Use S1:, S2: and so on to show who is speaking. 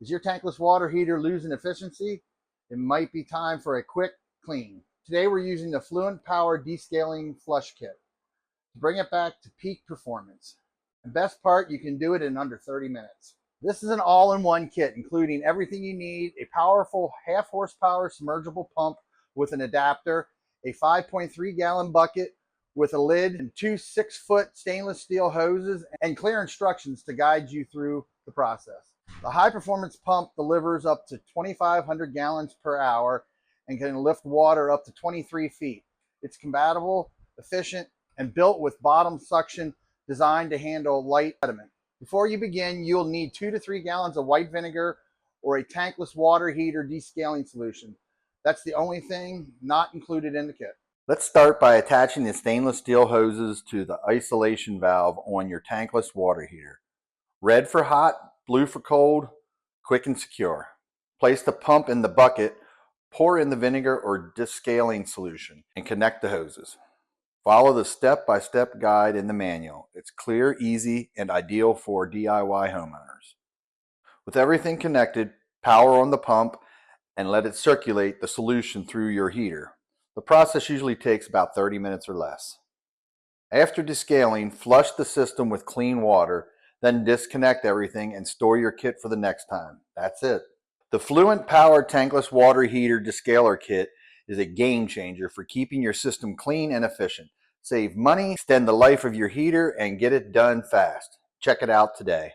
S1: Is your tankless water heater losing efficiency? It might be time for a quick clean. Today we're using the Fluent Power Descaling Flush Kit to bring it back to peak performance. The best part, you can do it in under 30 minutes. This is an all-in-one kit, including everything you need: a powerful half-horsepower submergible pump with an adapter, a 5.3-gallon bucket with a lid, and two 6-foot stainless steel hoses, and clear instructions to guide you through the process. The high-performance pump delivers up to 2,500 gallons per hour and can lift water up to 23 feet. It's compatible, efficient, and built with bottom suction designed to handle light sediment. Before you begin, you'll need 2 to 3 gallons of white vinegar or a tankless water heater descaling solution. That's the only thing not included in the kit. Let's start by attaching the stainless steel hoses to the isolation valve on your tankless water heater. Red for hot, blue for cold, quick and secure. Place the pump in the bucket, pour in the vinegar or descaling solution, and connect the hoses. Follow the step-by-step guide in the manual. It's clear, easy, and ideal for DIY homeowners. With everything connected, power on the pump and let it circulate the solution through your heater. The process usually takes about 30 minutes or less. After descaling, flush the system with clean water, then disconnect everything and store your kit for the next time. That's it. The Fluent Power Tankless Water Heater Descaler Kit is a game changer for keeping your system clean and efficient. Save money, extend the life of your heater, and get it done fast. Check it out today.